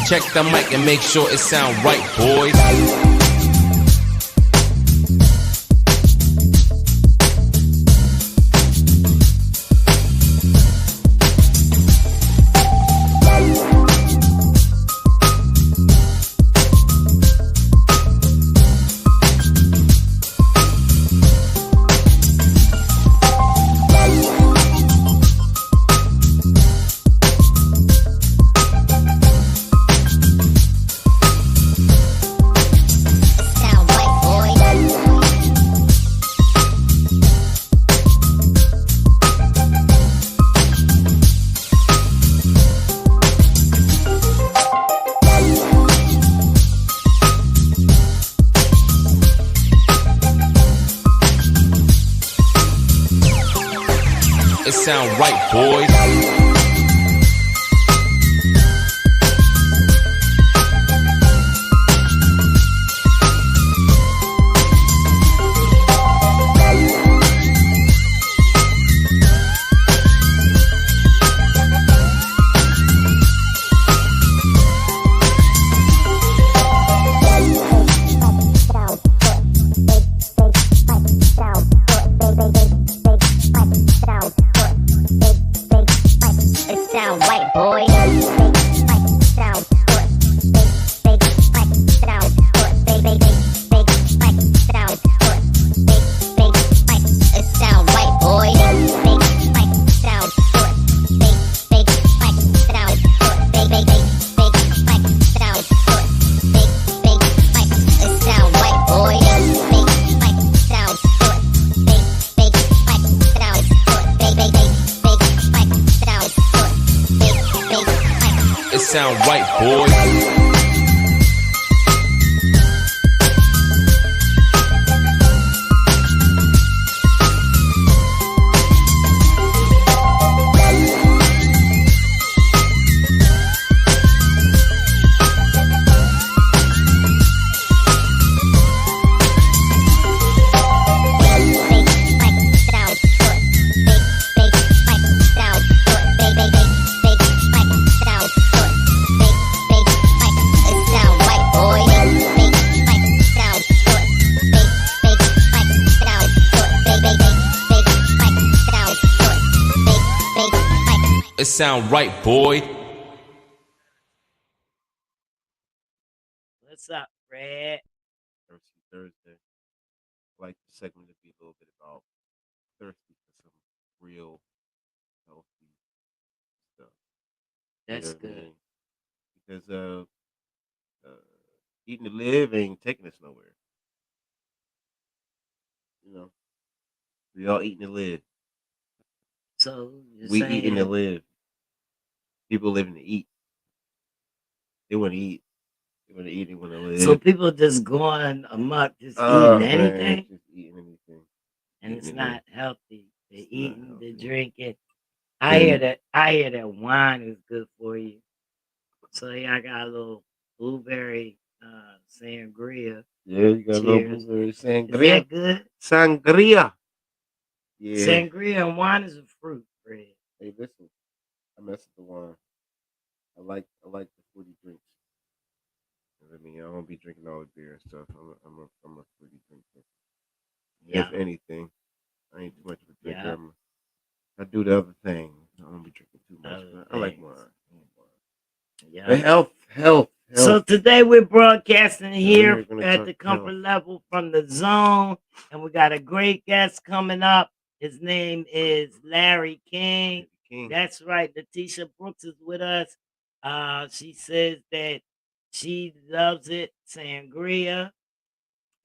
Check the mic and make sure it sound right, boys. It sound right, boys. It sound right, boys. It sound right, boy. What's up, Fred? Thirsty Thursday. I like the segment to be a little bit about thirsty for some real healthy stuff. You That's know what I good. mean? Because eating to live ain't taking us nowhere. You know, we all eating to live. So you're We eating to saying live. People living to eat. They want to eat. They want to eat. They want to live. so people just going amok, just Oh, eating man, anything, just eating anything. and it's Eating not healthy. The It's not eating, the healthy. drinking. I hear Yeah. that. I hear that wine is good for you. So yeah, I got a little blueberry sangria. Yeah, you got a little Cheers. blueberry Is sangria. that good? Sangria. Yeah. Sangria and wine is a fruit, Fred. Hey, listen. I mess with the wine. I like the fruity drinks. You know what I mean, I don't be drinking all the beer and stuff. I'm a fruity drinker. Yeah, If anything, I ain't too much of a drinker. yeah. I do the other thing. I don't be drinking too much, Other but I like things. wine. I like wine. Yeah. But health. So today we're broadcasting here we're gonna at talk the health. comfort level from the zone, and we got a great guest coming up. His name is Larry King. King. That's right. Letitia Brooks is with us. She says that she loves it, sangria.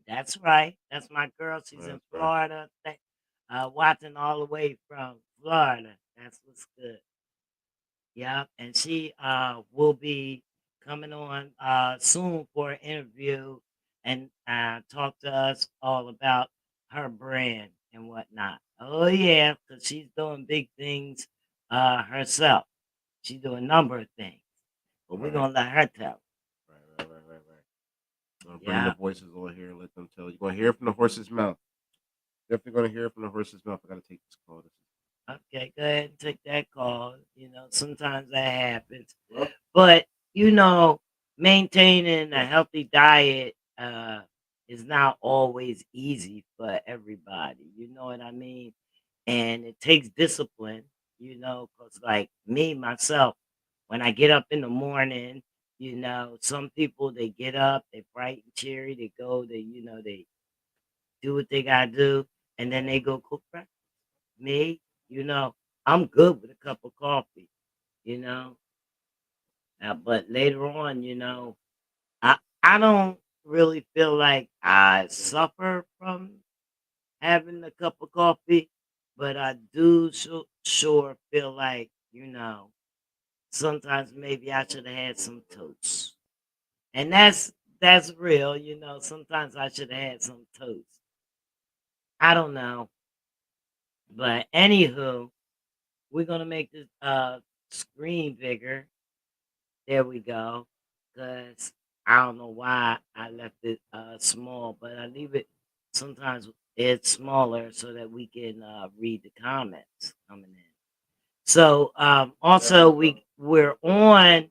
That's right. That's my girl. She's in That's right. Florida. Watching all the way from Florida. That's what's good. Yeah, and she will be coming on soon for an interview and talk to us all about her brand and whatnot. Oh yeah, because she's doing big things herself. She's doing a number of things, but we're Right. gonna let her tell. Right. I'm gonna bring Yeah. the voices on here and let them tell you. You're gonna hear it from the horse's mouth. Definitely gonna hear it from the horse's mouth. I gotta take this call. Okay, go ahead and take that call. You know, sometimes that happens. Well, But you know, maintaining a healthy diet is not always easy for everybody. You know what I mean? And it takes discipline, because like me, myself, when I get up in the morning, some people they get up, they bright and cheery, they go, they do what they gotta do, and then they go cook breakfast. Me, you know, I'm good with a cup of coffee, you know. But later on, I don't really feel like I suffer from having a cup of coffee, but I do sure feel like, sometimes maybe I should have had some toast. And that's real, sometimes I should have had some toast. I don't know. But anywho, we're gonna make this screen bigger. There we go. Cause I don't know why I left it small, but I leave it sometimes it's smaller so that we can read the comments coming in. So also we're on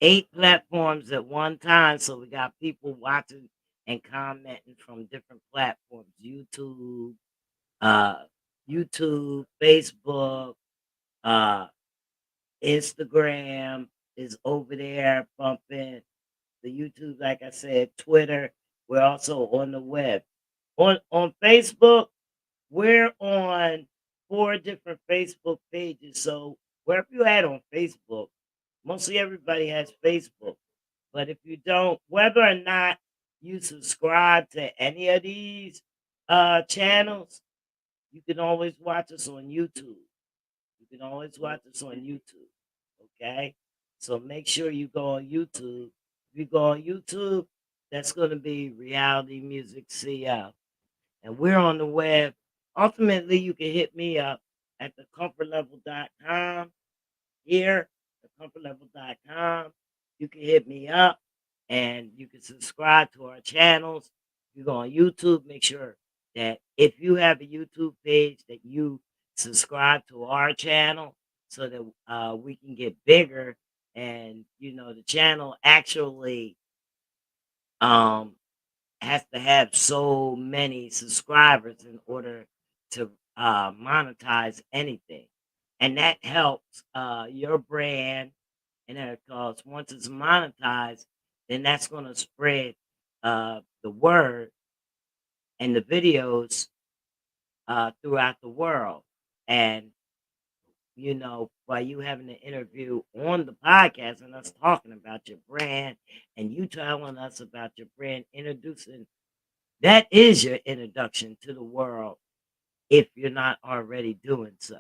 8 platforms at one time, so we got people watching and commenting from different platforms: uh, YouTube, Facebook, uh, Instagram is over there bumping. The YouTube, like I said, Twitter. We're also on the web. On Facebook, we're on 4 different Facebook pages. So wherever you at on Facebook, mostly everybody has Facebook. But if you don't, whether or not you subscribe to any of these channels, you can always watch us on YouTube. You can always watch us on YouTube. Okay? So make sure you go on YouTube. If you go on YouTube, that's going to be Reality Music CL. And we're on the web. Ultimately, you can hit me up at thecomfortlevel.com here, thecomfortlevel.com. You can hit me up and you can subscribe to our channels. You go on YouTube, make sure that if you have a YouTube page that you subscribe to our channel so that we can get bigger and the channel actually um has to have so many subscribers in order to monetize anything. And that helps your brand. And then, because once it's monetized, then that's going to spread the word and the videos throughout the world. And, by you having an interview on the podcast and us talking about your brand and you telling us about your brand, introducing that is your introduction to the world if you're not already doing so.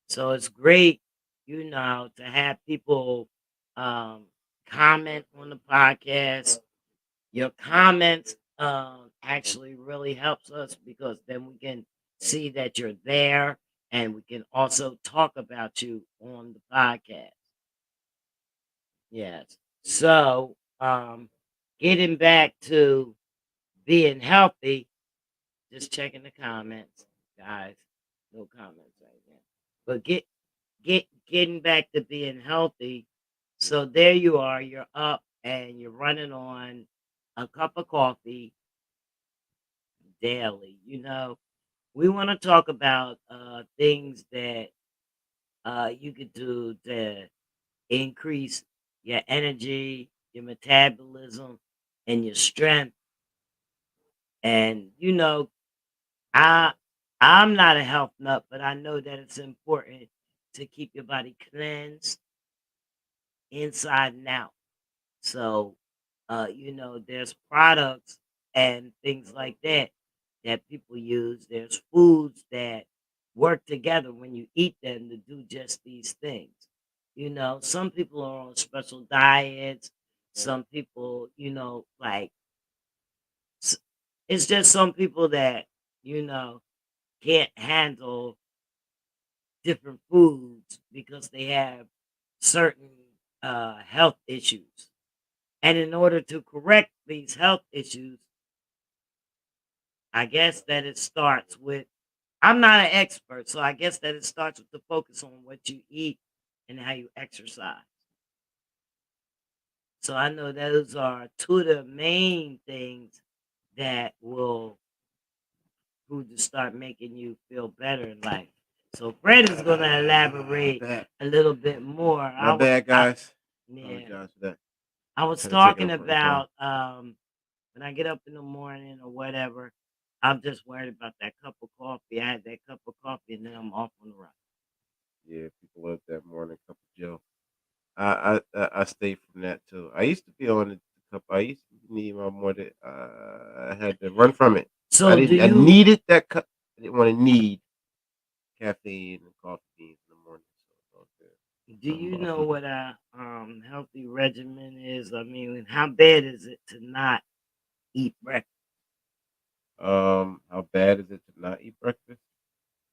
So it's great, to have people um, comment on the podcast. Your comments actually really helps us because then we can see that you're there and we can also talk about you on the podcast. Yes. So getting back to being healthy, just checking the comments, guys. No comments right now. But getting back to being healthy. So there you are. You're up and you're running on a cup of coffee daily. We want to talk about things that you could do to increase your energy, your metabolism, and your strength. And I I'm not a health nut, but I know that it's important to keep your body cleansed inside and out. So, there's products and things like that that people use. There's foods that work together when you eat them to do just these things. Some people are on special diets. Some people, s- it's just some people that, you know, can't handle different foods because they have certain health issues. And in order to correct these health issues, I guess that it starts with I'm not an expert, so I guess that it starts with the focus on what you eat and how you exercise. So I know those are two of the main things that will who to start making you feel better in life. So Fred is going to elaborate Bad. a little bit more. My bad, guys. Yeah, Apologize for that. I was Had to take talking it up for the time. about when I get up in the morning or whatever. I'm just worried about that cup of coffee. I had that cup of coffee and then I'm off on the run. Yeah, people love that morning cup of Joe. I stay from that too. I used to be on the cup. I used to need my morning. I had to run from it. I So do didn't. I you needed that cup. I didn't want to need caffeine and coffee beans in the morning. So it's all good. do you know what a healthy regimen is? I mean, how bad is it to not eat breakfast, How bad is it to not eat breakfast?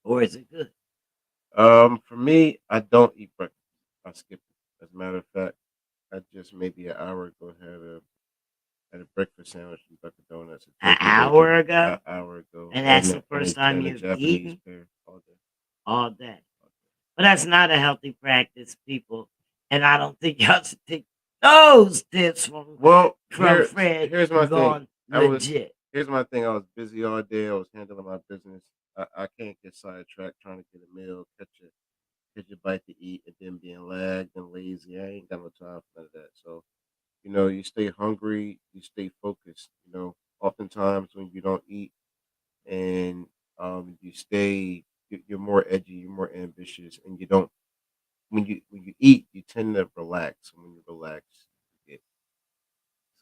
or is it good? For me, I don't eat breakfast. I skip it. As a matter of fact, I just maybe an hour ago had a breakfast sandwich from Dunkin' Donuts and An turkey hour bacon. ago, An hour ago, and that's the and first time and a you've Japanese eaten pear all day. all day. But that's not a healthy practice, people. And I don't think y'all should take those tips Well, from Fred here's my thing. gone I was legit. Here's my thing. I was busy all day. I was handling my business. I can't get sidetracked trying to get a meal, catch a bite to eat, and then being lagged and lazy. I ain't got no time for none of that. So you stay hungry, you stay focused. Oftentimes when you don't eat and you're more edgy, you're more ambitious, and you don't when you eat, you tend to relax. And when you relax, you forget.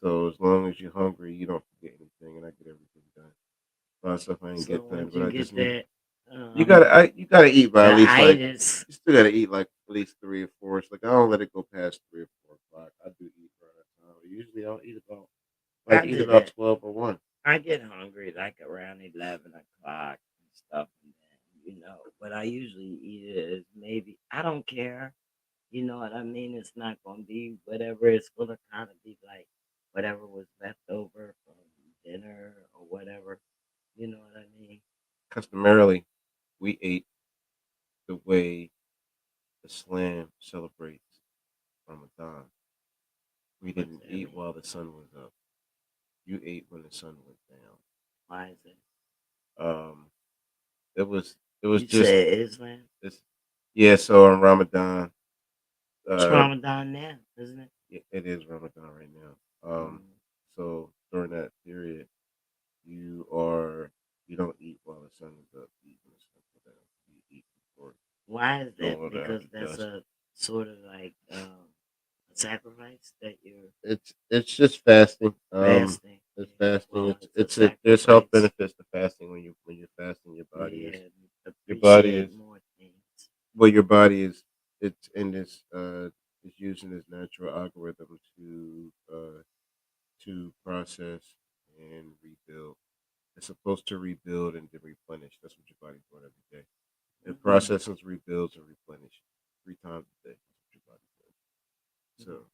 So as long as you're hungry, you don't forget anything, and I get everything done. A lot of stuff I ain't So get done, once but you I get just need. that, You gotta eat by the at least like itis, you still gotta eat like at least 3 or 4. It's like I don't let it go past 3 or 4 o'clock. I do eat right at time. Usually I'll I eat do about that. 12 or 1. I get hungry like around 11 o'clock and stuff, and then, but I usually eat it as maybe, I don't care. You know what I mean? It's not gonna be whatever. It's gonna kind of be like whatever was left over from dinner or whatever. You know what I mean? Customarily, we ate the way Islam celebrates Ramadan. We What's didn't that eat mean? while the sun was up. You ate when the sun went down. Why is it? Um, it was You just said Islam? this. Yeah, so on Ramadan, It's uh, Ramadan now, isn't it? it is Ramadan right now. Mm. So during that period, you don't eat while the sun is up. You eat when the sun goes down. You eat before Why is going that? on Because after that's dusk. a sort of like a sacrifice that you're It's just fasting. fasting. It's Yeah. fasting. Well, It's it's a there's health sacrifice. benefits to fasting when you're fasting. Yeah, Your body appreciate is more things. well your body is it's in this it's using this natural algorithm to process and rebuild. It's supposed to rebuild and then replenish. That's what your body's doing every day. It Mhm. processes, rebuilds, and replenishes 3 times a day. That's what your body's doing. So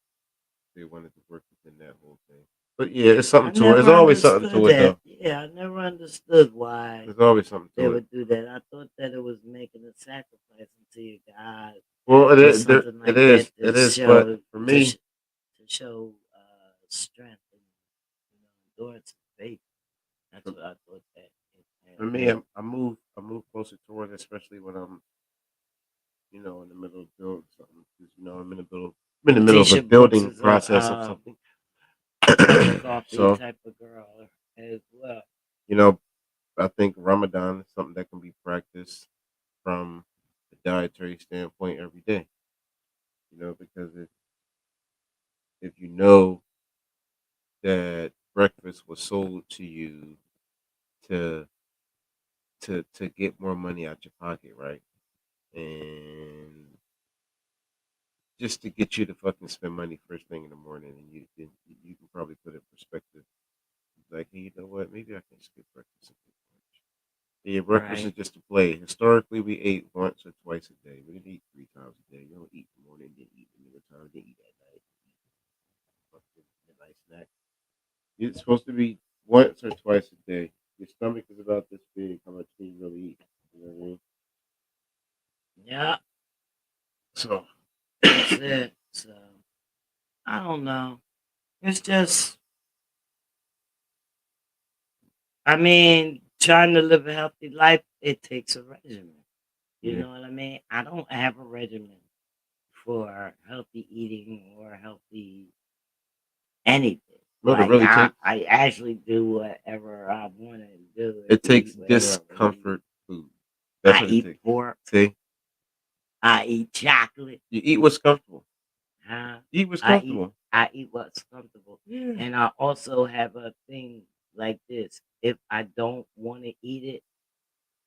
they wanted to work within that whole thing. But yeah, it's I something to it. There's never always something understood to it that. though. Yeah, I never understood why There's always something they to it. would do that. I thought that it was making a sacrifice unto your God Well, or something it like is, that it is. But for me, to show strength and endurance and faith. That's for, what I thought that it for had. me, I move closer towards it, especially when I'm, in the middle of building something. 'Cause, I'm in the middle of a Tisha Brooks building is a process of something. cup of coffee So, type of girl as well. you know, I think Ramadan is something that can be practiced from a dietary standpoint every day. Because if you know that breakfast was sold to you to to get more money out your pocket, right? And just to get you to fucking spend money first thing in the morning, and you can probably put it in perspective. Like, hey, you know what? Maybe I can skip breakfast and get lunch. Yeah, breakfast is Right. just a play. Historically, we ate once or twice a day. We didn't eat 3 times a day. You don't eat in the morning, then eat in the middle time, then eat at night, fucking midnight snack. It's supposed to be once or twice a day. Your stomach is about this big. How much can you really eat? You know what I mean? Yeah, So that's it. So I don't know. It's just, I mean, trying to live a healthy life, it takes a regimen. You Yeah. know what I mean? I don't have a regimen for healthy eating or healthy anything. What it Like really I, takes, I actually do whatever I want to do and it takes eat whatever I want to eat. discomfort food. That's I what it eat takes. pork. See, I eat chocolate. you eat what's comfortable. Huh? Eat what's I eat. comfortable. I eat what's comfortable, Yeah. and I also have a thing like this. If I don't want to eat it,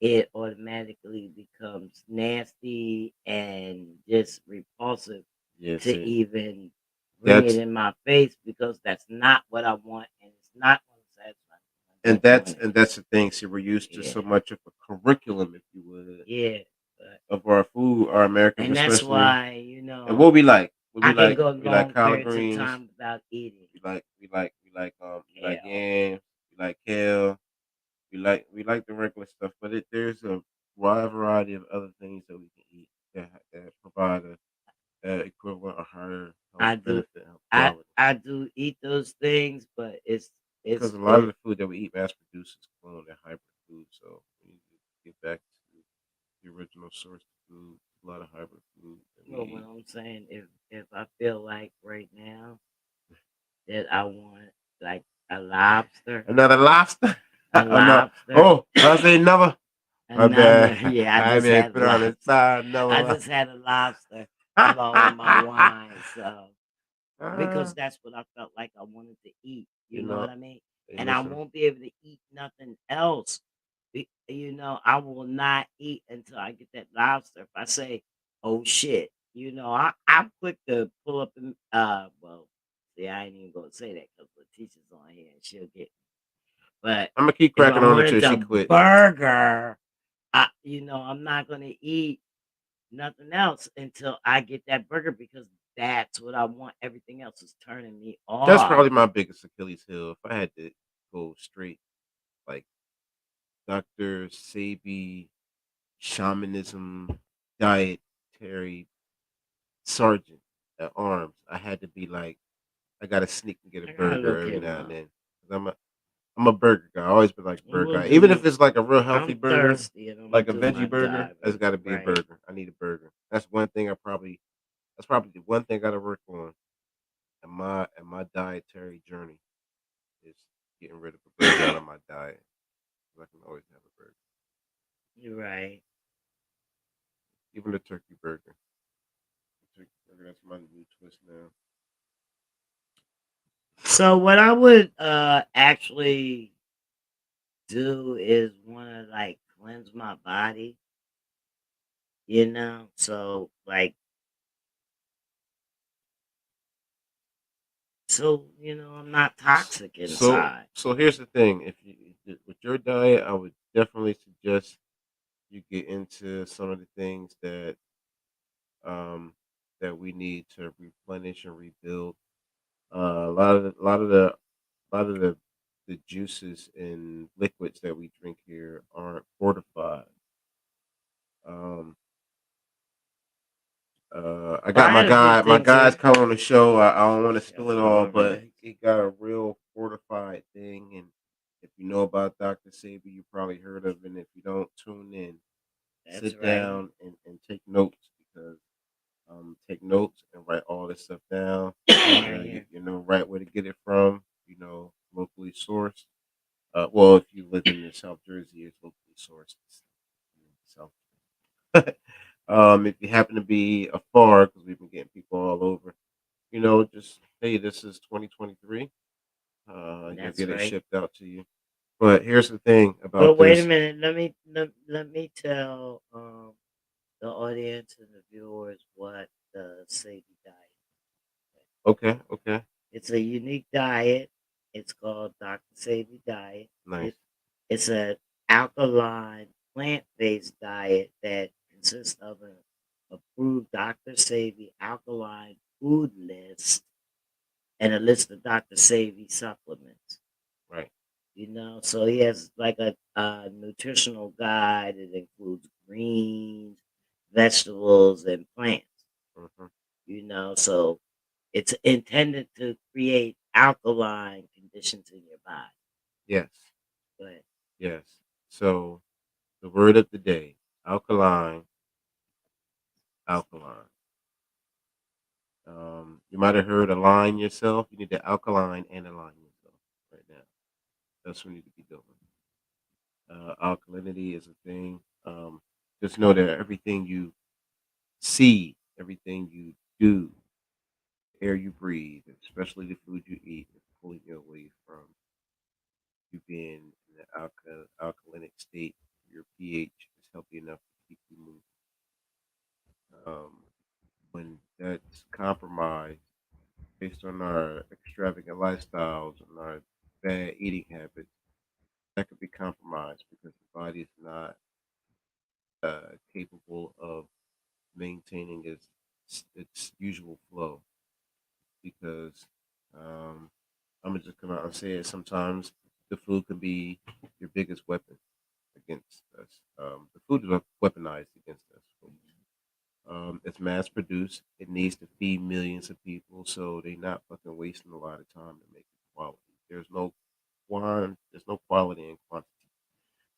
it automatically becomes nasty and just repulsive Yeah. to See, even bring it that's in my face because that's not what I want and it's not going to satisfy me. I and don't that's want it. and that's the thing. See, we're used to so Yeah, much of a curriculum, if you would, yeah. But, of our food, our American, and that's especially. why, And what we like, I can go we like long collard periods of greens. time without eating We like kale. yams. We like kale. We like the regular stuff, but there's a wide variety of other things that we can eat that provide a equivalent or higher health I do, benefit, health I quality. I do eat those things, but Because it's a lot of it. the food that we eat mass produced is cloned and hybrid food, so we need to get back to the original source of food. A lot of hybrid food that we Well, what eat. I'm saying, if I feel like right now that I want like a lobster, Another lobster. a Oh no! lobster, Oh, I say never. My another. bad. Yeah, I I just may had put a on the lobster. side I another. just had a lobster along with my wine, so Uh, because that's what I felt like I wanted to eat. you You know what know, I mean? hey, And I listen. won't be able to eat nothing else. I will not eat until I get that lobster. If I say, "Oh shit," I'm quick to pull up and well, see, I ain't even gonna say that because Letitia's on here and she'll get. But I'm gonna keep if I cracking on her wanted till she the quit. burger, I'm not gonna eat nothing else until I get that burger because that's what I want. Everything else is turning me That's off. probably my biggest Achilles heel. If I had to go straight, like Dr. Sabi, shamanism, dietary sergeant at arms, I had to be like, I gotta sneak and get a I gotta burger look every him now and up. then. 'Cause I'm a burger guy. I always been like a And burger we'll guy. Even if do. it's like a real healthy I'm burger, thirsty and I'm gonna like a do my veggie burger, that's diving. got to be a Right. burger. I need a burger. That's probably the one thing I gotta work on in my dietary journey is getting rid of a burger out of my diet. 'Cause I can always have a burger, You're right. even a turkey burger. Turkey burger, that's my new twist now. So what I would actually do is wanna like cleanse my body, So like I'm not toxic So inside. so here's the thing: if you with your diet, I would definitely suggest you get into some of the things um that we need to replenish and rebuild. A lot of the juices and liquids that we drink here aren't fortified. Um, I Well, got I had a few my things guys here. come on the show. I don't want to spill Yes, it I'm all, gonna but relax. he got a real fortified thing. And if you know about Dr. Sabi, you probably heard of it. And if you don't, tune in, That's sit right. down and take notes because take notes and write all this stuff down. Right here. You know right where to get it from. You know, locally sourced. Well, if you live in the South Jersey, it's locally sourced. So, if you happen to be afar, because we've been getting people all over, just hey, this is 2023. You'll That's get it right. shipped out to you. But here's the thing But about wait a this. minute. Let me tell the audience and the viewers what the Sadie diet is. Okay, okay, It's a unique diet. It's called Dr. Sadie diet. nice. It, it's a alkaline plant-based diet that consists of an approved Dr. Sadie alkaline food list and a list of Dr. Sadie supplements. Right. So he has like a nutritional guide that includes greens, vegetables, and plants. Hmm. So it's intended to create alkaline conditions in your body. Yes, But yes. So the word of the day: alkaline, alkaline. You might have heard align yourself. You need to alkaline and align yourself right now. That's what you need to be doing. Alkalinity is a thing. Just know that everything you see, everything you do, air you breathe, especially the food you eat, is pulling you away from you being in the alkalinic state. Your pH is healthy enough to keep you moving. When that's compromised based on our extravagant lifestyles and our bad eating habits, that could be compromised because the body is not capable of maintaining its usual flow. Because I'm gonna just come out and say it. Sometimes the food can be your biggest weapon against us. The food is weaponized against us. It's mass produced. It needs to feed millions of people, so they're not fucking wasting a lot of time to make it quality. There's no quality in quantity.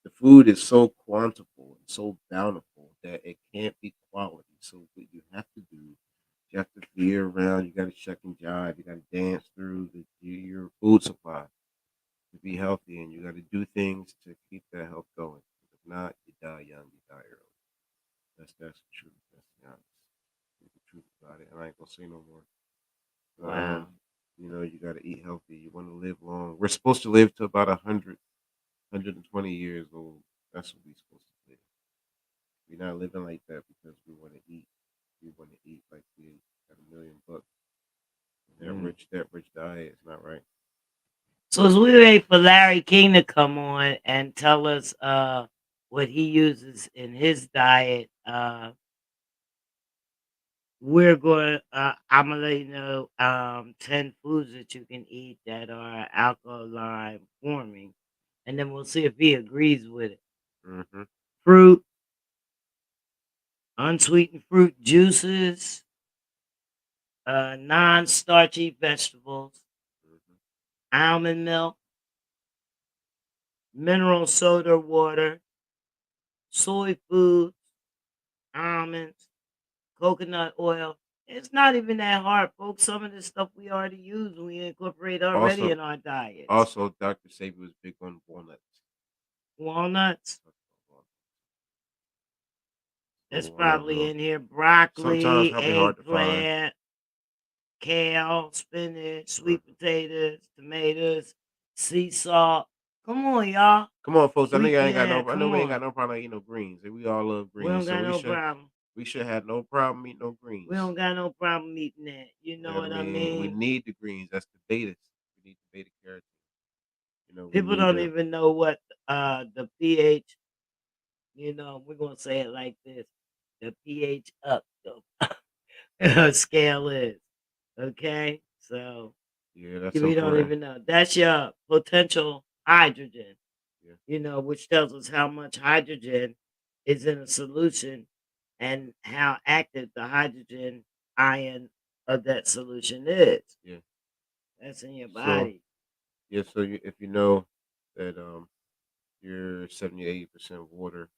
The food is so quantable and so bountiful that it can't be quality. So what you have to do, you have to veer around. You got to check and jive. You got to dance through your food supply to be healthy, and you got to do things to keep that health going. If not, you die young, you die early. That's the truth. That's the honest the truth about it. And I ain't gonna say no more. wow. You got to eat healthy. You want to live long. We're supposed to live to about 120 years old. That's what we're supposed to live. We're not living like that because we want to eat. We want to eat like we got $1,000,000. That rich diet is not right. So as we wait for Larry King to come on and tell us what he uses in his diet, I'm gonna let you know 10 foods that you can eat that are alkaline forming, and then we'll see if he agrees with it. Mm-hmm. Fruit, unsweetened fruit juices, non-starchy vegetables, Mm-hmm. almond milk, mineral soda water, soy foods, almonds, coconut oil. It's not even that hard, folks. Some of this stuff we already use, we incorporate already Also, in our diets. also, Dr. Sabi was big on walnuts. Walnuts, that's So I probably know in here. sometimes Broccoli, probably hard to find. eggplant, kale, spinach, sweet Mhm. potatoes, tomatoes, sea salt. Come on, y'all. Come on, folks. I know Sweet, you ain't got yeah, no. I know come we ain't got on. no problem eating no greens. We all love We don't greens, so got no problem. we should have no problem eating no We greens. don't got no problem eating that. You You know know what what I I mean? We mean? need the greens. That's the beta. We need the beta carotene. We People need don't the. even know what the pH, we're gonna say it like this. The pH up the scale is. Okay? So Yeah, that's we don't important. even know. That's your potential hydrogen, Yeah. which tells us how much hydrogen is in a solution and how active the hydrogen ion of that solution is. Yeah. That's in your So body. yeah. So if you know that you're 70 to 80% water,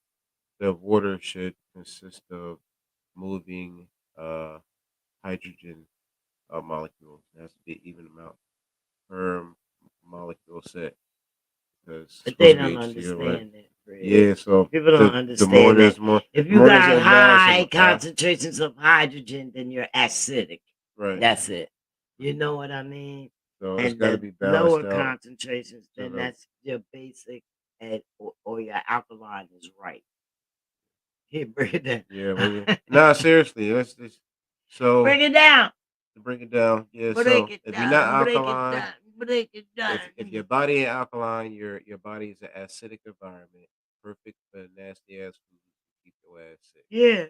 the water should consist of moving hydrogen molecules. It has to be an even amount per molecule set because it's But they supposed to be don't HCl, right? understand that, Fred. Yeah. So People don't the more understand there's that. more, If the you more there's got an imbalance high of concentrations of hydrogen, then you're acidic. right. That's it. You know what I mean? So it's And got to the be lower balanced out. concentrations, So then the that's your basic or your alkaline is right. Here, break it down. yeah. Nah, seriously. So Break it down. to break it down. Yeah. Break So it if you're not down. Break it alkaline, down. Break it down. if your body ain't alkaline, your body is an acidic environment, perfect for nasty ass food to keep your ass sick. Yeah.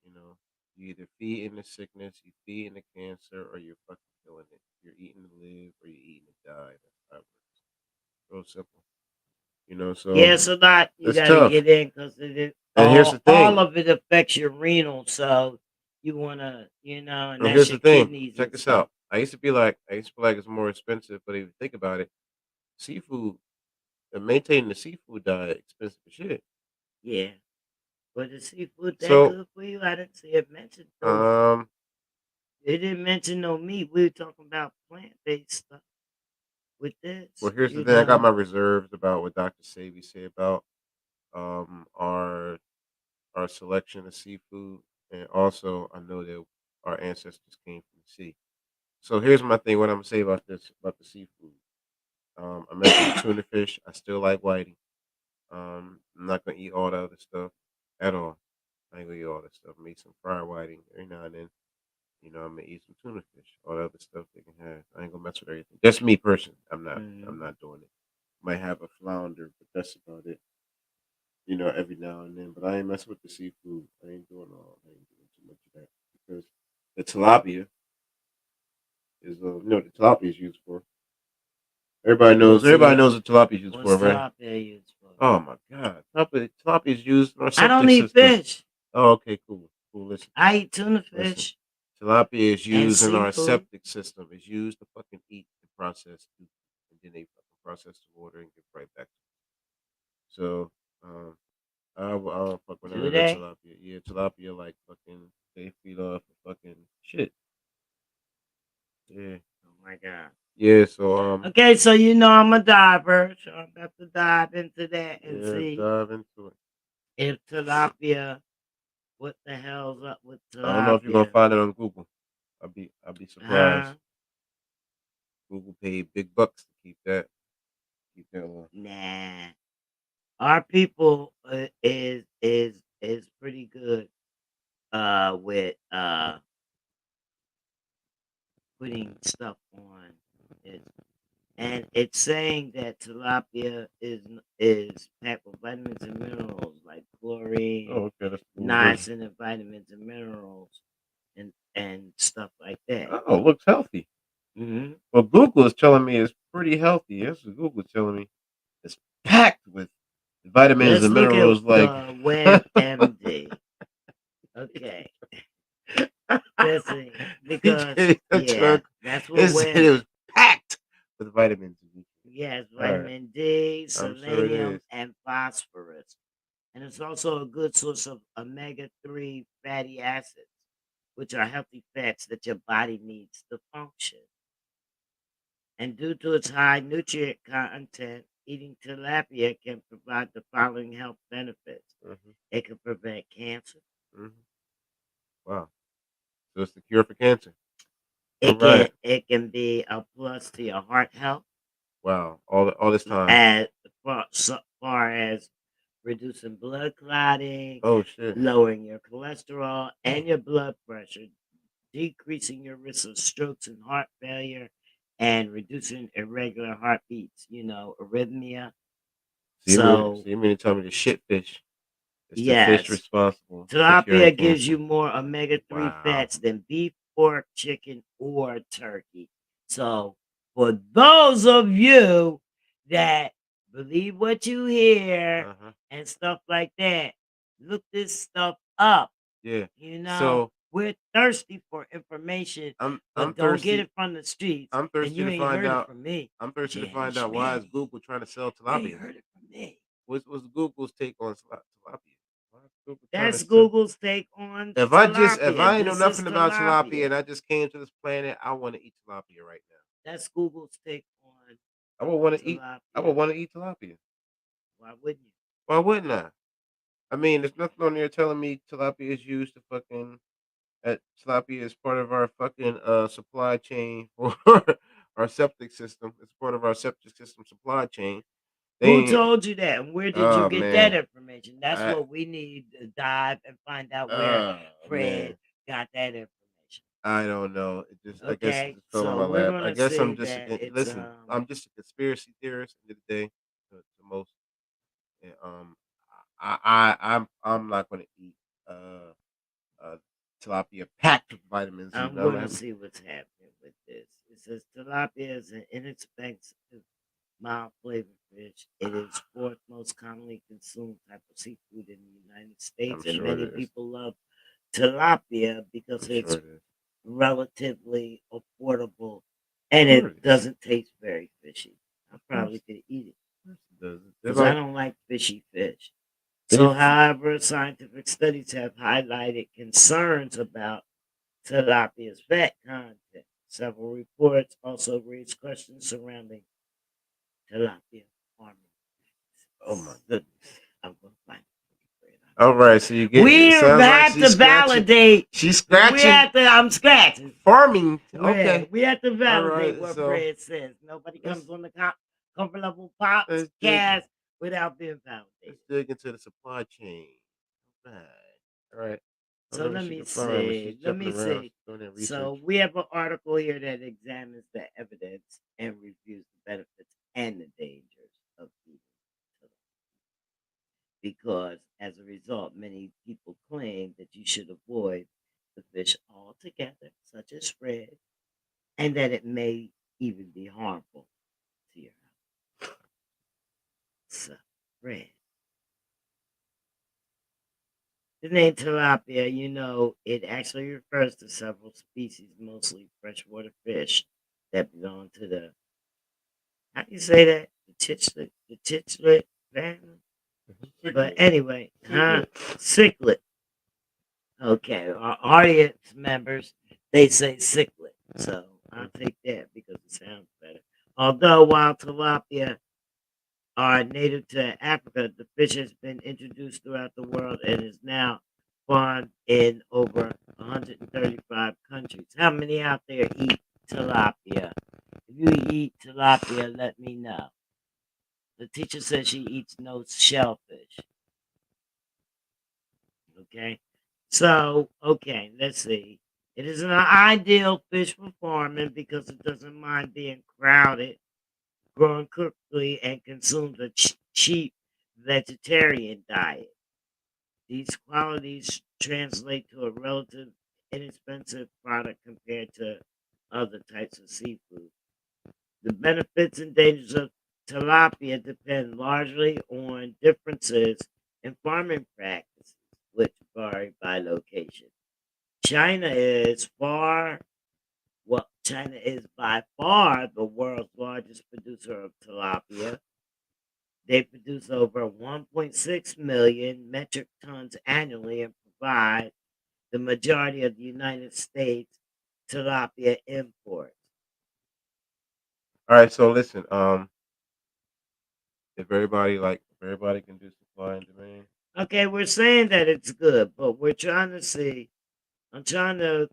You know, you either feed in the sickness, you feed in the cancer, or you're fucking killing it. You're eating to live, or you're eating to die. That's how it works. Real simple. Yeah, So so that you that's got to tough. get in because it And here's the all thing. of it affects your renal. So you want to, and And that's here's the your thing. kidneys Check and this stuff. out. I used to feel like it's more expensive, but if you think about it, seafood, maintaining the seafood diet expensive as shit. Yeah. But is seafood that So, good for you? I didn't see it mentioned no. um, It didn't mention no meat. We were talking about plant based stuff with well, this. here's the You thing. I got know. my reserves about what Dr. Savy say about um our our selection of seafood, and also I know that our ancestors came from the sea. So here's my thing. What I'm gonna say about this about the seafood. I mentioned tuna fish. I still like whiting. I'm not gonna eat all the other stuff at all. I ain't gonna eat all that stuff. I'm eat some fried whiting every now and then. You know, I'm gonna eat some tuna fish. All the other stuff they can have. I ain't gonna mess with everything. That's me personally. I'm not. I'm Mhm. not doing it. Might have a flounder, but that's about it. You know, every now and then. But I ain't messing with the seafood. I ain't doing all. I ain't doing too much of that because the tilapia is, the tilapia is used for. Everybody knows. What's Everybody it? knows what tilapia is used What's for, right? tilapia used for? Oh my god, tilapia is used in our I don't septic eat system. fish. Oh, okay, cool, cool. Listen, I eat tuna listen. fish Tilapia is and used in our seafood. septic system. It's used to fucking eat the processed food, and then they fucking process the water and give right back. So, um, I don't fuck with none Do of the they? tilapia. Yeah, tilapia like fucking they feed off of fucking shit. Yeah, Oh my god. yeah. So Okay, so you know I'm a diver, so I'm about to dive into that and yeah, see dive into it. if tilapia. What the hell's up with I don't know if you're gonna tilapia? find it on Google. I'll be Huh? surprised. Google paid big bucks to keep that one. Nah. Our people is pretty good with putting stuff on it. And it's saying that tilapia is packed with vitamins and minerals like chlorine, Oh, okay, that's the Google version. niacin, and vitamins and minerals and stuff like that. Oh, it looks healthy. Hmm. Well, Google is telling me it's pretty healthy. That's what Google is telling me. It's packed with vitamins Let's and look at minerals like the WebMD. Okay, let's see he because can't even yeah, talk. that's what It said Web. it was packed with vitamins. Yes, All right, vitamin D, I'm sure it selenium, is. and phosphorus. And it's also a good source of omega 3 fatty acids, which are healthy fats that your body needs to function. And due to its high nutrient content, eating tilapia can provide the following health benefits. Hmm. It can prevent cancer. Hmm. Wow. So it's the cure for cancer. All It can right. it can be a plus to your heart health Wow. All this time. as far as reducing blood clotting, Oh shit. lowering your cholesterol and Damn. your blood pressure, decreasing your risk of strokes and heart failure, and reducing irregular heartbeats, arrhythmia. So, So you mean to tell me the shit fish? It's the fish yes, responsible for curing tilapia gives cancer. you more omega 3 Wow. fats than beef, pork, chicken, or turkey. So, for those of you that believe what you hear Uh huh. and stuff like that, look this stuff up. Yeah. You know, So we're thirsty for information, I'm but don't get thirsty. it from the streets. I'm And thirsty you to ain't find heard it out. from me. I'm thirsty to Jay find out why is Schmanny. Google trying to sell You ain't tilapia? heard it from me. What's Google's take on tilapia? Why is Google trying to That's sell? Google's take on If tilapia. I ain't know This is nothing about tilapia tilapia. and I just came to this planet, I want to eat tilapia right now. That's Google's take on I would want to eat. I would tilapia. want to eat tilapia. Why wouldn't you? Why wouldn't I? I mean, there's nothing on there telling me tilapia is used to fucking. Tilapia is part of our fucking supply chain for our septic system. It's part of our septic system supply chain. They Who ain't. told you that? And where did you Oh get that man. information? That's I. what we need to dive and find out where Oh Fred man. got that information. I don't know. It just. I guess it Okay, just fell in so my we're lap. I gonna guess say I'm just. that it's Listen. I'm just a conspiracy theorist at the end of the day. The most. And, I'm not gonna eat uh uh tilapia packed with vitamins and I'm gonna see what's happening with this. It says tilapia is an inexpensive, mild flavored fish. It is fourth most commonly consumed type of seafood in the United I'm States, and sure it many is. people love tilapia because I'm sure it's it is. relatively affordable, and Sure it it is. doesn't taste very fishy. I Of probably course, could eat it of course it does. They're because I like don't like fishy fish. they. So, however, scientific studies have highlighted concerns about tilapia's fat content. Several reports also raised questions surrounding tilapia farming. Oh my goodness. I'm going to find it. All right, so you get. We It sounds like have to she's scratching. validate. She's We scratching have to. I'm scratching. farming. Okay. We have to All validate right. what So Fred says. Nobody let's comes on the comfort level pops let's dig cast without being let's validated. dig into the supply chain. All right. All right. I don't So know if let she me confirmed, but she's see. Let jumping me around. see. She's doing that So research. we have an article here that examines the evidence and reviews the benefits and the dangers of eating tilapia. Because as a result, many people claim that you should avoid the fish altogether, such as Fred, and that it may even be harmful to your health. So, Fred. The name tilapia, it actually refers to several species, mostly freshwater fish, that belong to how do you say that? The titchlet family? But anyway, cichlid. Okay, our audience members, they say cichlid. So I'll take that because it sounds better. Although while tilapia are native to Africa, the fish has been introduced throughout the world and is now farmed in over 135 countries. How many out there eat tilapia? If you eat tilapia, let me know. The teacher says she eats no shellfish. Okay. So, okay, let's see. It is an ideal fish for farming because it doesn't mind being crowded, growing quickly, and consumes a cheap vegetarian diet. These qualities translate to a relative inexpensive product compared to other types of seafood. The benefits and dangers of tilapia depend largely on differences in farming practices, which vary by location. China is China is by far the world's largest producer of tilapia. They produce over 1.6 million metric tons annually and provide the majority of the United States tilapia imports. All right. So listen. If everybody can do supply and demand. Okay, we're saying that it's good, but I'm trying to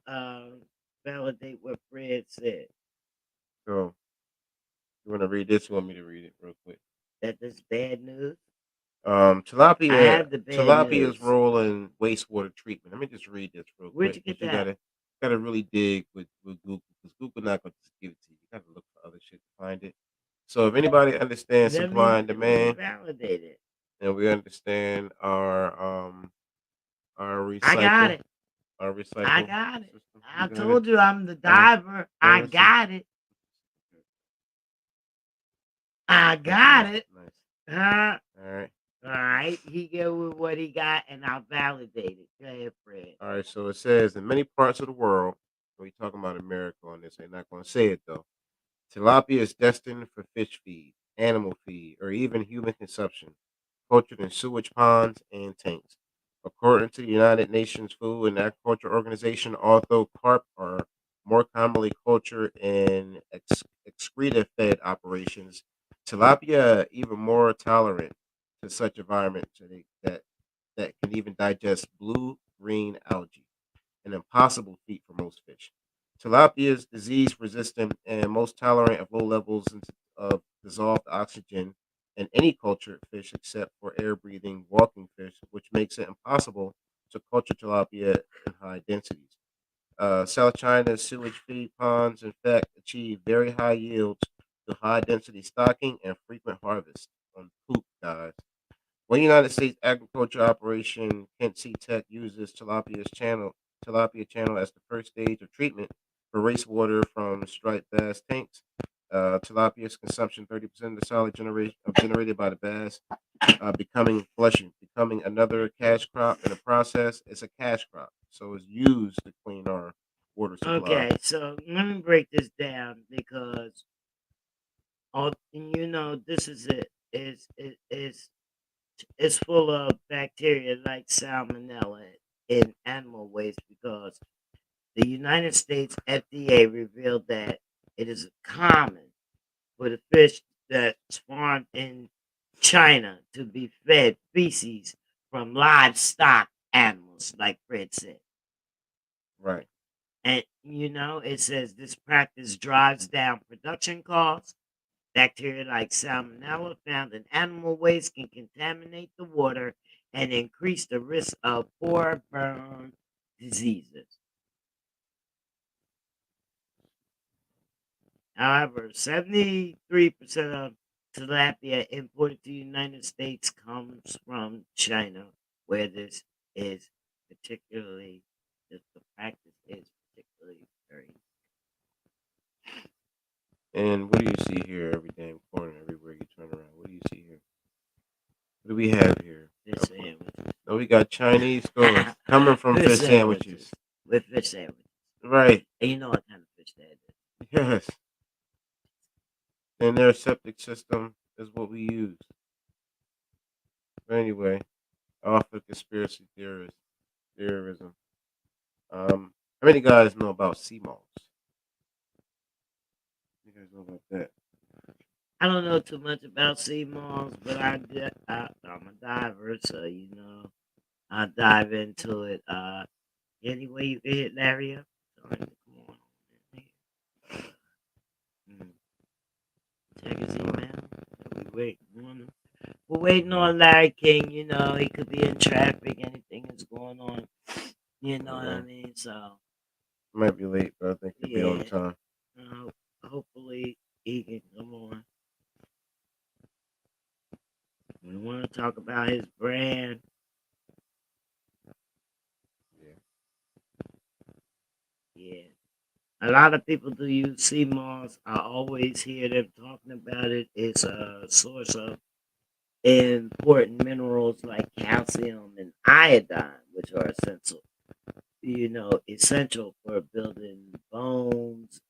validate what Fred said, So you want to read this? You want me to read it real quick? that this bad news. I Tilapia have the bad tilapia's news. role in wastewater treatment. Let me just read this real Where'd quick you get because you that? gotta really dig with Google because Google not gonna just give it to you. You gotta look for other shit to find it. So if anybody understands supply and Let me demand, validate it. and we understand our I got recycle it. our I recycle got it. system, you I got it. told you I'm the All right. diver. All I right. So got it. I got nice, it. nice. Huh? All right. All right. He go with what he got, and I'll validate it. Go ahead, Fred. All right. So it says in many parts of the world, we talking about America on this. They're not gonna say it though. Tilapia is destined for fish feed, animal feed, or even human consumption, cultured in sewage ponds and tanks. According to the United Nations Food and Agriculture Organization, although carp are more commonly cultured in excreta-fed operations, tilapia are even more tolerant to such environments that can even digest blue-green algae, an impossible feat for most fish. Tilapia is disease resistant and most tolerant of low levels of dissolved oxygen in any cultured fish except for air breathing walking fish, which makes it impossible to culture tilapia in high densities. South China's sewage feed ponds, in fact, achieve very high yields through high density stocking and frequent harvest on poop, guys. One United States agriculture operation, Kent Sea Tech, uses tilapia channel as the first stage of treatment for wastewater from striped bass tanks. Tilapia's consumption 30% of the solid generation generated by the bass, becoming another cash crop in the process. It's a cash crop, so it's used to clean our water supply. Okay, so let me break this down because all you know, this is it. It's full of bacteria like salmonella in animal waste because the United States FDA revealed that it is common for the fish that's farmed in China to be fed feces from livestock animals, like Fred said. Right. And it says this practice drives down production costs. Bacteria like salmonella found in animal waste can contaminate the water and increase the risk of foodborne diseases. However, 73% of tilapia imported to the United States comes from China, where this is particularly, the practice is particularly very And what do you see here? Every damn corner, everywhere you turn around. What do you see here? What do we have here? fish sandwiches. No, we got Chinese stores coming from Fish fish sandwiches. sandwiches. With fish sandwiches. Right. And you know what kind of fish that is. Yes. And their septic system is what we use. But anyway, off of conspiracy theorism. How many guys know about sea moss? You guys know about that? I don't know too much about sea moss, but I'm a diver, so I dive into it. Any way you can hit Larry up. Sorry, come on in here. Check his email. We're waiting on Larry King. He could be in traffic. Anything is going on. You know what I mean? So Might be late, but I think he'll be on yeah. time. Hopefully he can come on. We want to talk about his brand. Yeah. A lot of people do use sea moss. I always hear them talking about it. It's a source of important minerals like calcium and iodine, which are essential for building bones,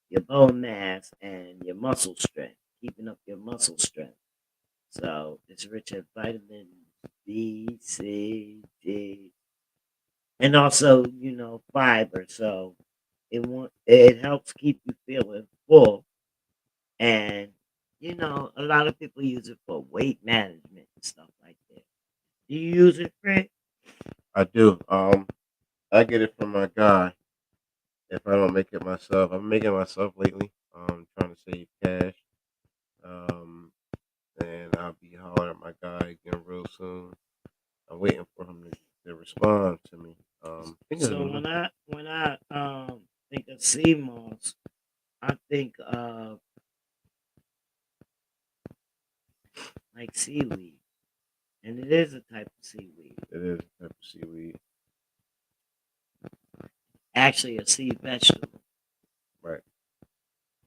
your bone mass, and your muscle strength, keeping up your muscle strength. So it's rich in vitamins B, C, D, and also fiber. So it helps keep you feeling full, and a lot of people use it for weight management and stuff like that. Do you use it, Fred? I do. I get it from my guy. If I don't make it myself, I'm making it myself lately. Trying to save cash. Um, and I'll be hollering at my guy again real soon. I'm waiting for him to respond to me. I think it's So when I think of sea moss, I think of like seaweed, and it is a type of seaweed. it is a type of seaweed, Actually, a sea vegetable. right?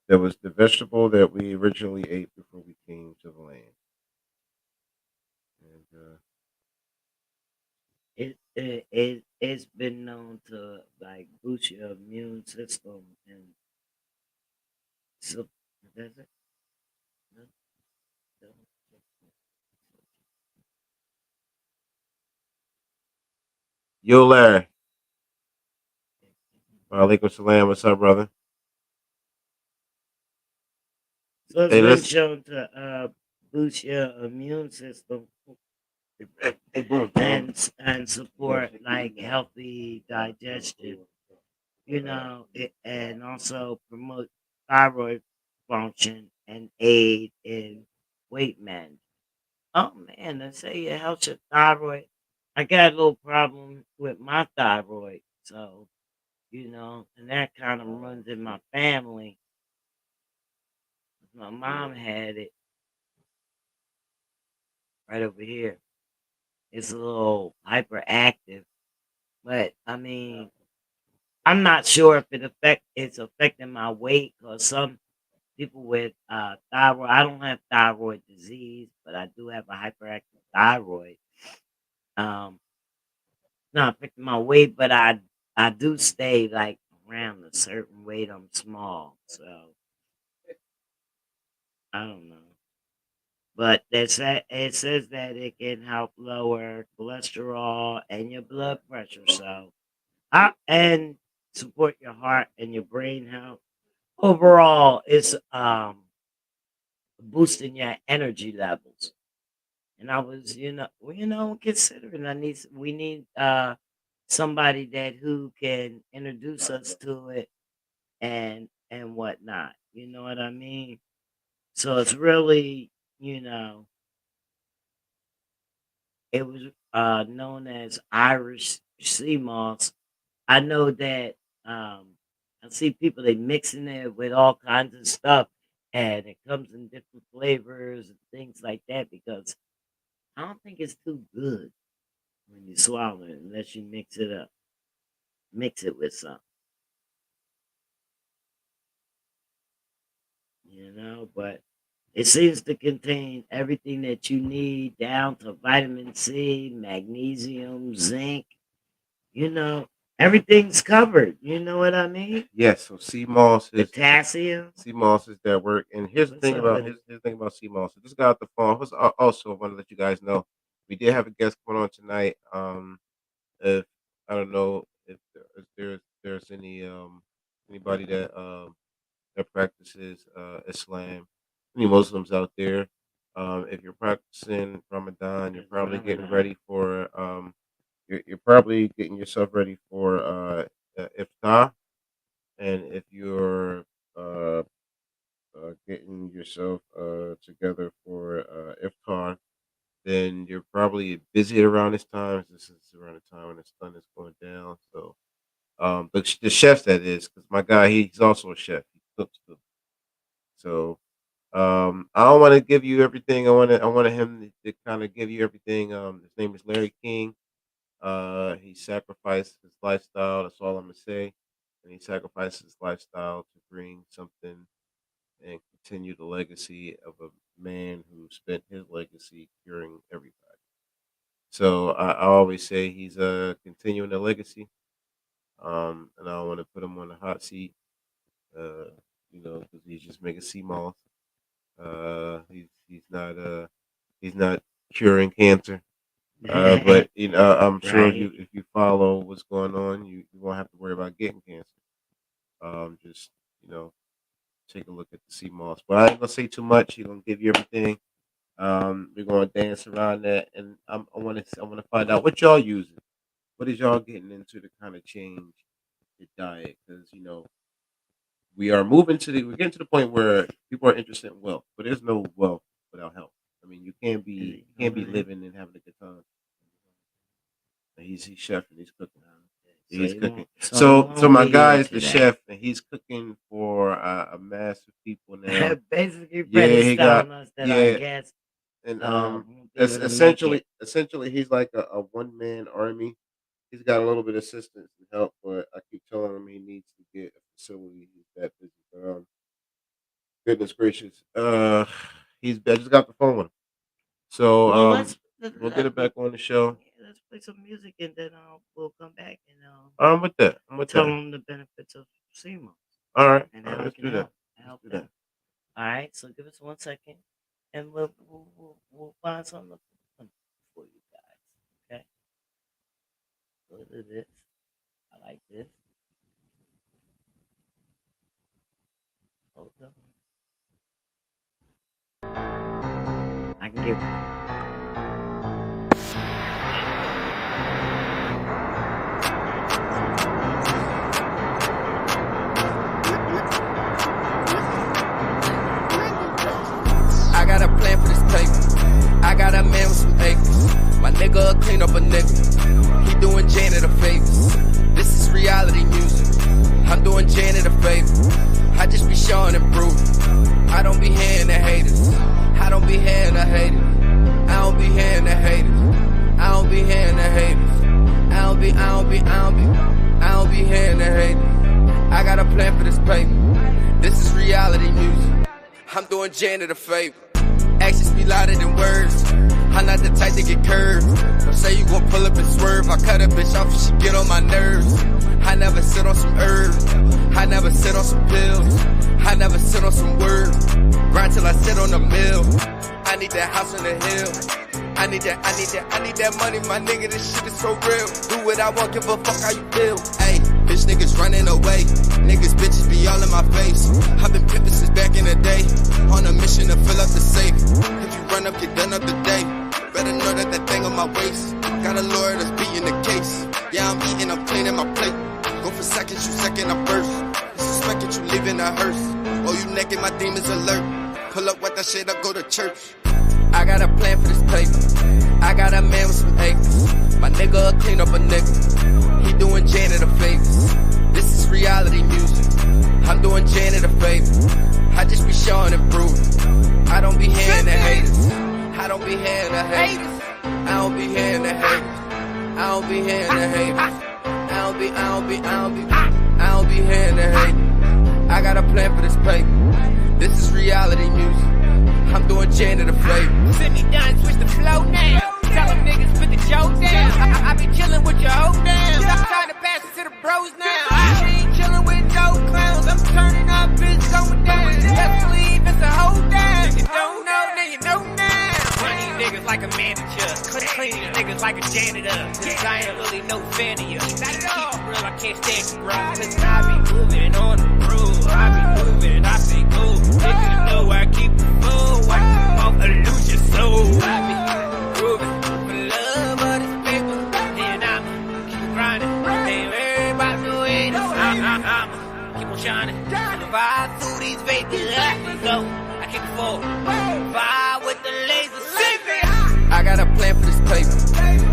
That was the vegetable that we originally ate before we came to the land. And It's been known to like boost your immune system and so does it? No, no. yo, Larry, alaikum salam. What's up, brother? So it's Hey, been let's. shown to boost your immune system Hey, bro. and support like healthy digestion. And also promote thyroid function and aid in weight management. Oh man, they say it helps your thyroid. I got a little problem with my thyroid, so and that kind of runs in my family. My mom had it right over here. It's a little hyperactive, but I mean, I'm not sure if it's affecting my weight because some people with thyroid. I don't have thyroid disease, but I do have a hyperactive thyroid. Um, not affecting my weight, but I do stay like around a certain weight. I'm small, so I don't know. But it says that it can help lower cholesterol and your blood pressure. So, and support your heart and your brain health. Overall, it's boosting your energy levels. And I was, considering we need somebody that who can introduce us to it and whatnot. You know what I mean? So it's really, you know, it was known as Irish sea moss. I know that I see people they mixing it with all kinds of stuff, and it comes in different flavors and things like that. Because I don't think it's too good when you swallow it unless you mix it up, mix it with something, But it seems to contain everything that you need, down to vitamin C, magnesium, zinc. You know, everything's covered. You know what I mean? Yes, so sea moss is Potassium. that work. And here's the What's thing up about with here's the thing about sea moss. So this got off the phone. Also want to let you guys know we did have a guest going on tonight. If I don't know if there's anybody that practices Islam, any Muslims out there. If you're practicing Ramadan, you're it's probably getting Ramadan? ready for you're probably getting yourself ready for iftar, and if you're uh, getting yourself together for iftar, then you're probably busy around this time. This is around the time when the sun is going down. So the chef that is, because my guy he's also a chef. He cooks too. So I don't want to give you everything. I wanted him to kind of give you everything. His name is Larry King. He sacrificed his lifestyle. That's all I'm gonna say. And he sacrificed his lifestyle to bring something and continue the legacy of a man who spent his legacy curing everybody. So I always say he's continuing the legacy. And I don't want to put him on the hot seat. Uh, because he's just making sea moss. He's not curing cancer. But I'm sure if you Right. if you follow what's going on, you won't have to worry about getting cancer. Just you know, take a look at the sea moss. But I ain't gonna say too much. He's gonna give you everything. We're gonna dance around that, and I want to find out what y'all using. What is y'all getting into to kind of change your diet? Because we're getting to the point where people are interested in wealth, but there's no wealth without health. I mean, Is it you can't be going in? living and having a good time. And he's chef and he's cooking. Okay. He's cooking. So you So won't my be guy is into the that. chef and he's cooking for a mass of people now. Basically, Yeah, Freddie's he got telling us that our yeah, guests and won't be able to make it. essentially he's like a one man army. He's got a little bit of assistance and help, but I keep telling him he needs to get a facility. He's that busy. Goodness gracious. I just got the phone with him. So Well, let's let, we'll get let, it back on the show. yeah, let's play some music and then we'll come back and I'm with that. I'm with tell that. them the benefits of SEMA All right. and All right. how it Let's can do that. help Let's do them. that. All right, so give us 1 second, and we'll find something for you guys. Okay, look at this. I like this. Hold on. I can give. I got a plan for this paper. I got a man with some acres. My nigga will clean up a nigga. He doing Janet a favor. This is reality music. I'm doing Janet a favor. I just be showing and proving. I don't be hearing the haters. I don't be hearing the haters. I don't be hearing the haters. I don't be hearing the haters. I don't be hearing the haters. I got a plan for this paper. This is reality music. I'm doing Janet a favor. Actions be louder than words. I'm not the type to get curved. Don't say you gon' pull up and swerve. I cut a bitch off if she get on my nerves. I never sit on some herbs. I never sit on some pills. I never sit on some words. Grind till I sit on the mill. I need that house on the hill. I need that money, my nigga, this shit is so real. Do what I want, give a fuck how you feel. Ayy, bitch niggas running away. Niggas, bitches be all in my face. I've been pimpin' since back in the day. On a mission to fill up the safe. If you run up, get done up the day. Better know that that thing on my waist. Got a lawyer that's beating the case. Yeah, I'm eating, I'm cleaning my plate. Go for seconds, you second, I burst. Suspect that you leaving a hearse. Oh, you naked, my demons alert. Pull up with that shit, I go to church. I got a plan for this paper. I got a man with some acres. My nigga will clean up a nigga. He doing Janet a favors. This is reality music. I'm doing Janet a favor. I just be showing and proving. I don't be hearing the haters. I don't be hearing the haters. I don't be hearing the haters. I don't be hearing the haters. I don't be hearing the haters. I got a plan for this paper. This is reality music. I'm doing Janet a favor. Send me down, switch the flow now. Tell them niggas put the joke down. I be chillin' with your hoe down. I'm trying to pass it to the bros now. I ain't chillin' with no clowns. I'm turning up, it's going down. Best believe it's a hoe down. If you don't know, then you know now. Run these niggas like a manager. Clean these niggas like a janitor. Cause I ain't really no fan of you. Not at all. Keep it real, I can't stand you, bro. Cause I be moving on the road. I be moving, I say go. Niggas know where I keep it full. I won't lose your soul. I be moving for love of this paper. Then I'ma keep grinding. Damn, everybody know it. I'ma keep on shining. Survive through these vapors. I keep it forward. Vibe with the laser. I got a plan for this paper.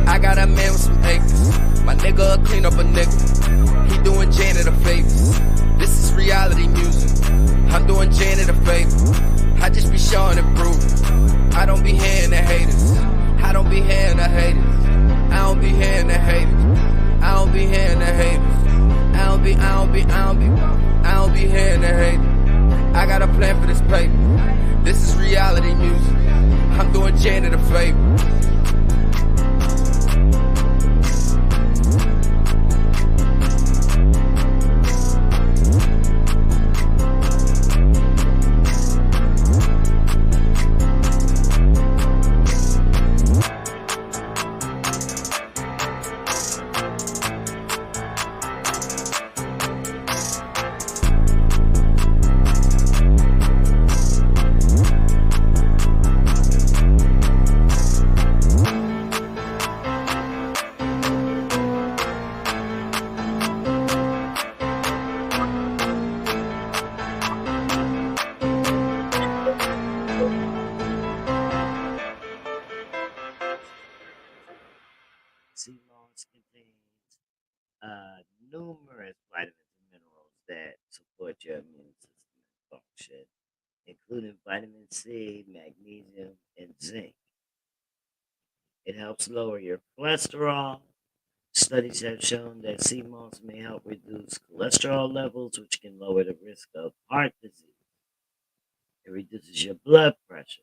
I got a man with some acres. My nigga will clean up a nigga. He doing Janet a favors. This is reality music. I'm doing Janet a favor. I just be showing and proving. I don't be hearing the haters. I don't be hearing the haters. I don't be hearing the haters. I don't be hearing the haters. I don't be hearing the haters. I got a plan for this paper. This is reality music. I'm doing Janet a favor. Sea moss contains numerous vitamins and minerals that support your immune system function, including vitamin C, magnesium, and zinc. It helps lower your cholesterol. Studies have shown that sea moss may help reduce cholesterol levels, which can lower the risk of heart disease. It reduces your blood pressure.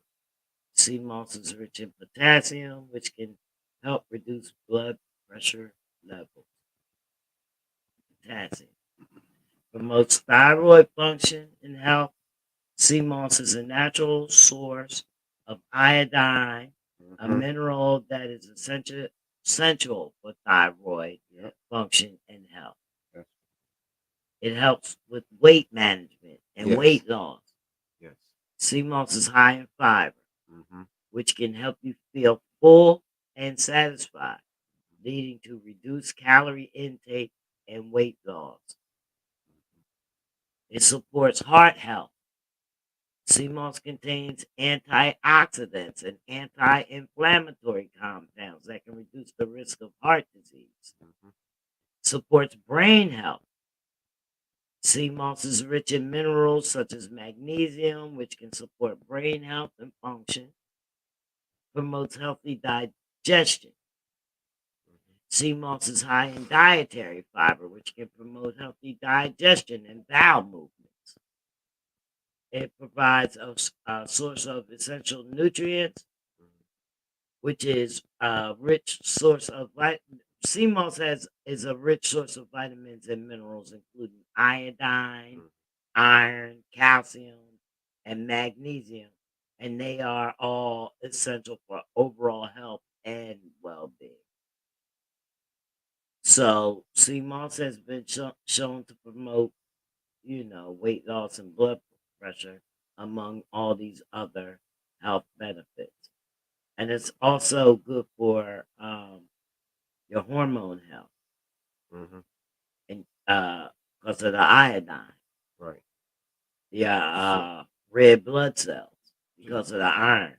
Sea moss is rich in potassium, which can help reduce blood pressure levels. Potassium promotes thyroid function and health. Sea moss is a natural source of iodine, a mineral that is essential for thyroid function and health. Yes. It helps with weight management and Yes. weight loss. Yes. Sea moss is high in fiber, Mm-hmm. which can help you feel full and satisfied, leading to reduced calorie intake and weight loss. It supports heart health. Sea moss contains antioxidants and anti-inflammatory compounds that can reduce the risk of heart disease. Mm-hmm. Supports brain health. Sea moss is rich in minerals such as magnesium, which can support brain health and function. Promotes healthy digestion. Sea moss is high in dietary fiber, which can promote healthy digestion and bowel movements. It provides a source of essential nutrients, which is a rich source of sea moss is a rich source of vitamins and minerals, including iodine, iron, calcium, and magnesium, and they are all essential for overall health and well-being. So, sea moss has been shown to promote, weight loss and blood pressure, among all these other health benefits. And it's also good for your hormone health, Hmm. and because of the iodine, Right. your So red blood cells, yeah, because of the iron,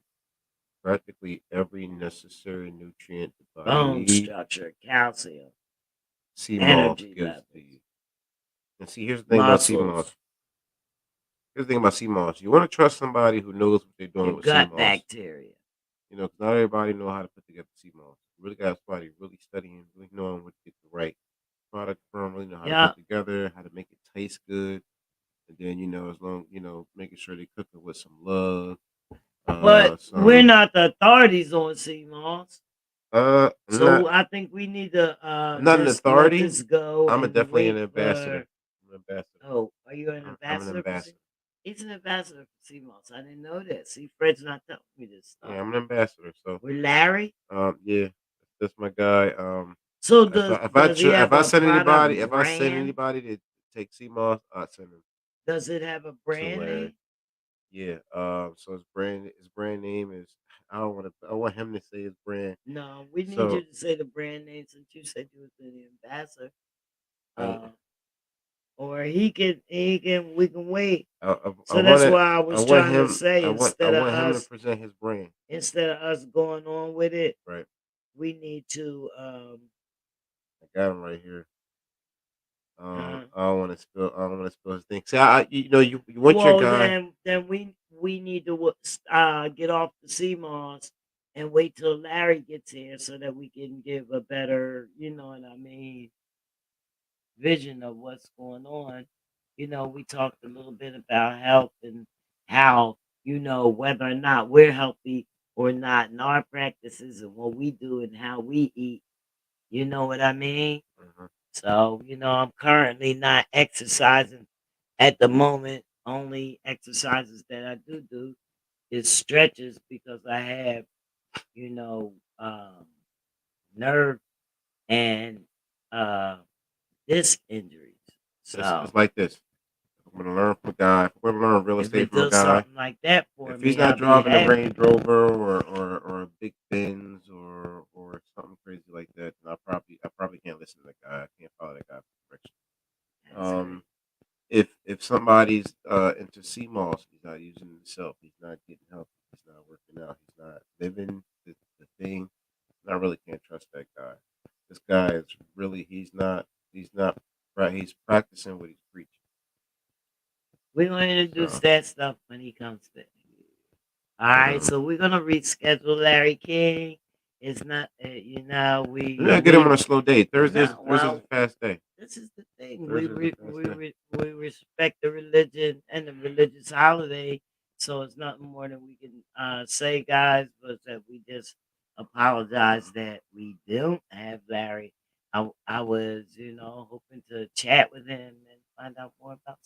practically every necessary nutrient the body bone needs, structure, calcium, sea moss energy gives to levels, you. And see, here's the thing about sea moss. muscles, Here's the thing about sea moss. You want to trust somebody who knows what they're doing your with sea gut moss. bacteria. You know, 'cause not everybody know how to put together sea moss. You really got somebody really studying, really knowing what to get the right product from, really know how to Yeah, put together, how to make it taste good, and then as long making sure they cook it with some love, but we're some not the authorities on sea moss. I'm So not I think we need to I'm not an just let authority. this go I'm and definitely an wait ambassador. for. I'm an ambassador. Oh, are you an I'm an ambassador for ambassador. He's an ambassador for CMOS. I didn't know that. See, Fred's not telling me this stuff. Yeah, I'm an ambassador. So With Larry. yeah, that's my guy. So If he have I a send product anybody brand? to take CMOS, I send them Does it have a to brand Larry. name? Yeah. So his brand name is I don't want to I want him to say his brand. No, we need So you to say the brand name since you said you was the ambassador. I Uh, or we can wait. I So that's want why I I was want trying to him say I want him to present his brand. instead of us going on with it, Right. we need to I got him right here. uh, I don't want to spill his thing. See, you want your well, guy. then we need to get off the CMOS and wait till Larry gets here so that we can give a better, you know what I mean, vision of what's going on. We talked a little bit about health and how, whether or not we're healthy or not, and our practices and what we do and how we eat. You know what I mean? Mhm. So, I'm currently not exercising at the moment. Only exercises that I do is stretches because I have, you know, um, nerve and uh, disc injuries. It's So, like this. I'm gonna learn from a guy. If we're gonna learn real if estate it from a does guy. something like that for If he's me, not I'll be driving a happy. Range Rover or a big Benz or something crazy like that, then I probably can't listen to that guy. I can't follow that guy for direction. That's right. If somebody's into CMOS, he's not using himself, he's not getting healthy, he's not working out, he's not living the thing, I really can't trust that guy. This guy is really he's not right. He's practicing what he's preaching. We're going to introduce So that stuff when he comes back. All right, um, so we're gonna reschedule Larry King. It's not, we gotta get him on a slow day. Thursday's no, Thursday's a fast day. this is the thing. Thursday's a fast day. We respect the religion and the religious holiday, so it's nothing more than we can say, guys. But that we just apologize that we don't have Larry. I was, hoping to chat with him and find out more about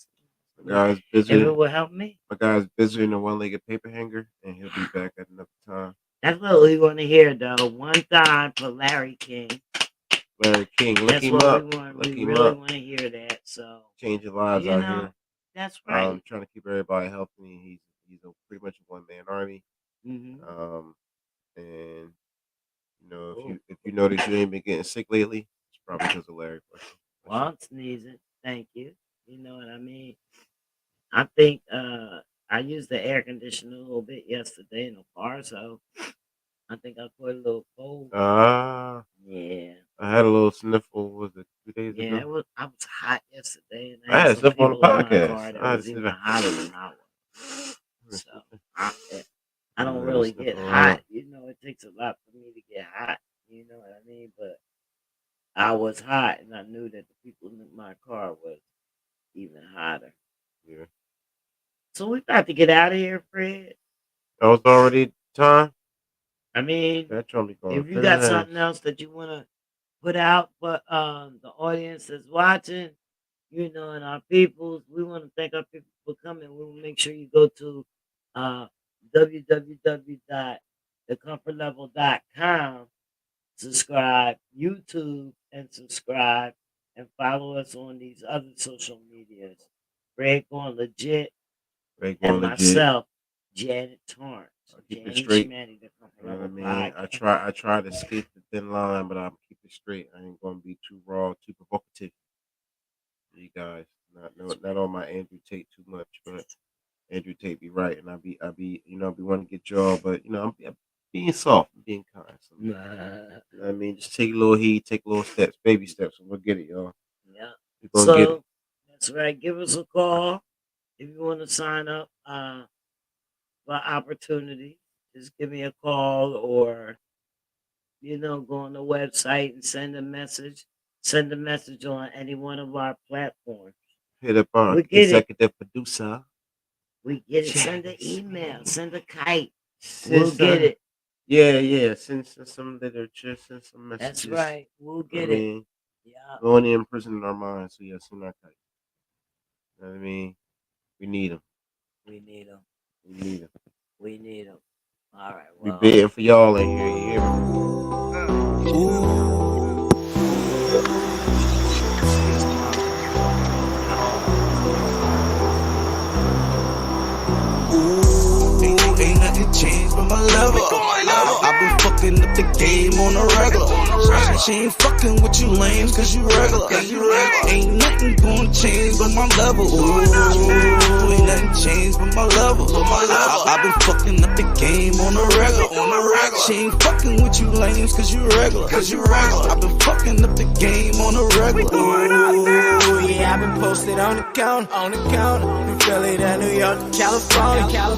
My guy's if it busy. will help me. My guy's busy in a one-legged paper hanger, and he'll be back at another time. That's what we want to hear, though. One time for Larry King. Larry King, look That's him what up. we want. Look We him really up. want to hear that. So, Changing lives you out know, here. that's right. Trying to keep everybody healthy. He's pretty much a one-man army. hmm And Cool. if you notice you ain't been getting sick lately, it's probably because of Larry. For Well, sure. I'm sneezing. Thank you. You know what I mean? I think I used the air conditioner a little bit yesterday in the car, so I think I caught a little cold. Yeah. I had a little sniffle. Was it 2 days Yeah, ago? I was hot yesterday, and I I had had a some sniffle on the people in my car podcast. that I had a was even sniffle. hotter than I was. So I, I I don't had a really get sniffle. hot. It takes a lot for me to get hot. You know what I mean? But I was hot, and I knew that the people in my car was even hotter. Yeah. So we about to get out of here, Fred. That was already time. I mean, That Trump be going if you got fast. something else that you want to put out for the audience that's watching, you know, and our peoples, we want to thank our people for coming. We will make sure you go to www.thecomfortlevel.com, subscribe, YouTube, and subscribe, and follow us on these other social medias. Greg on Legit, Greg and going legit. myself, Janet Torrance. I keep it Janny straight. Schmanny, the Comfort You know what I Level mean? Podcast. I try to escape the thin line, but I'm keep it straight. I ain't gonna be too raw, too provocative. You guys, not on my Andrew Tate too much, but Andrew Tate be right, and I be wanting to get y'all, but I'm being soft, I'm being kind. So, you know what I mean? Just take a little heat, take little steps, baby steps, and we'll get it, y'all. Yeah. We're gonna get it. So that's right. Give us a call if you want to sign up for opportunity. Just give me a call, or go on the website and send a message. Send a message on any one of our platforms. Hit up our We get it. executive producer. We get it. Send an email. Send a kite. We'll Send get some- it. Yeah. Send some literature, send some messages. That's right. We'll You know get what I it. mean? Yeah. We're only in prison in our minds, so yeah, send our kite. You know what I mean? We need them. We need them. We need them. We need them. All right. We Well, bidding for y'all in here. You hear me? Ain't nothing changed but my level. I've been fucking up the game on the regular. She ain't fucking with you lames cause you regular. Ain't nothing gonna change but my level. Ain't nothing changed but my level. I've been fucking up the game on the regular. She ain't fucking with you lames cause you regular. I've been fucking up the game on the regular. Yeah, I've been posted on the counter, from Philly to New York to California.